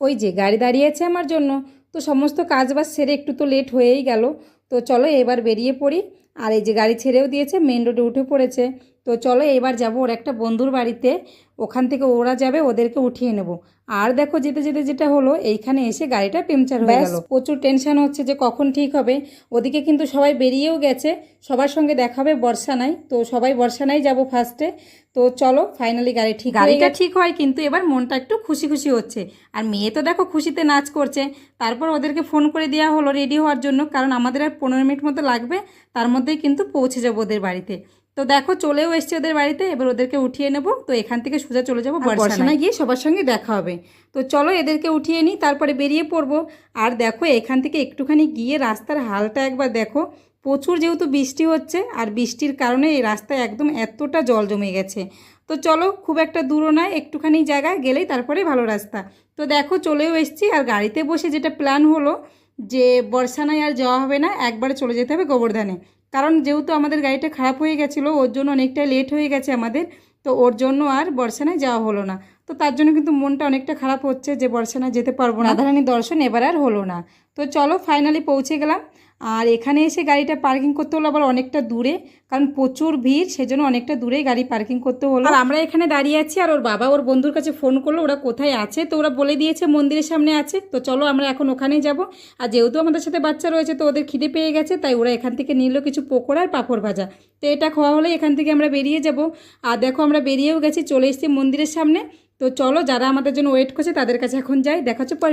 ওই যে গাড়ি দাঁড়িয়ে আছে আমার জন্য, তো সমস্ত কাজবাজ সেরে একটু তো লেট হয়েই গেল। তো চলো এবার বেরিয়ে পড়ি। আর এই যে গাড়ি ছেড়েও দিয়েছে, মেন রোডে উঠে পড়েছে। তো চলো এবার যাব ওর একটা বন্ধুর বাড়িতে, ওখান থেকে ওরা যাবে, ওদেরকে উঠিয়ে নেব। আর দেখো যেতে যেতে যেটা হলো, এইখানে এসে গাড়িটা পাংচার হয়ে গেল। প্রচুর টেনশন হচ্ছে যে কখন ঠিক হবে। ওদিকে কিন্তু সবাই বেরিয়েও গেছে, সবার সঙ্গে দেখা হবে বর্ষানায়। তো সবাই বর্ষানায় যাব ফার্স্টে। তো চলো ফাইনালি গাড়িটা ঠিক হয়, কিন্তু এবার মনটা একটু খুশি খুশি হচ্ছে। আর মেয়ে তো দেখো খুশিতে নাচ করছে। তারপর ওদেরকে ফোন করে দেওয়া হলো রেডি হওয়ার জন্য, কারণ আমাদের আর 15 মিনিট মতো লাগবে, তার মধ্যেই কিন্তু পৌঁছে যাবো ওদের বাড়িতে। তো দেখো চলেও এসছে ওদের বাড়িতে, এবার ওদেরকে উঠিয়ে নেব। তো এখান থেকে সোজা চলে যাবো বর্ষানায়, গিয়ে সবার সঙ্গে দেখা হবে। তো চলো এদেরকে উঠিয়ে নিই, তারপরে বেরিয়ে পড়বো। আর দেখো এখান থেকে একটুখানি গিয়ে রাস্তার হালটা একবার দেখো। প্রচুর যেহেতু বৃষ্টি হচ্ছে, আর বৃষ্টির কারণে এই রাস্তায় একদম এতটা জল জমে গেছে। তো চলো খুব একটা দূরও নয়, একটুখানি জায়গায় গেলেই তারপরে ভালো রাস্তা। তো দেখো চলেও এসেছি। আর গাড়িতে বসে যেটা প্ল্যান হলো যে বর্ষানায় আর যাওয়া হবে না, একবারে চলে যেতে হবে গোবর্ধনে। কারণ যেহেতু আমাদের গাড়িটা খারাপ হয়ে গেছিলো, ওর জন্য অনেকটা লেট হয়ে গেছে আমাদের। তো ওর জন্য আর বর্ষানায় যাওয়া হলো না। তো তার জন্য কিন্তু মনটা অনেকটা খারাপ হচ্ছে যে বর্ষানায় যেতে পারবো না, রাধারানী দর্শন এবার আর হলো না। তো চলো ফাইনালি পৌঁছে গেলাম। আর এখানে এসে গাড়িটা পার্কিং করতে হলো আবার অনেকটা দূরে, কারণ প্রচুর ভিড়, সেজন্য অনেকটা দূরেই গাড়ি পার্কিং করতে হলো। আর আমরা এখানে দাঁড়িয়ে আছি, আর ওর বাবা ওর বন্ধুর কাছে ফোন করলো ওরা কোথায় আছে। তো ওরা বলে দিয়েছে মন্দিরের সামনে আছে। তো চলো আমরা এখন ওখানেই যাব। আর যেহেতু আমাদের সাথে বাচ্চা রয়েছে, তো ওদের খিদে পেয়ে গেছে, তাই ওরা এখান থেকে নিল কিছু পকোড়া আর পাঁপড় ভাজা। তো এটা খাওয়া হলে এখান থেকে আমরা বেরিয়ে যাব। আর দেখো আমরা বেরিয়েও গেছি, চলে এসেছি মন্দিরের সামনে। তো চলো যারা আমাদের জন্য ওয়েট করছে তাদের কাছে এখন যাই, দেখা হচ্ছে পরে।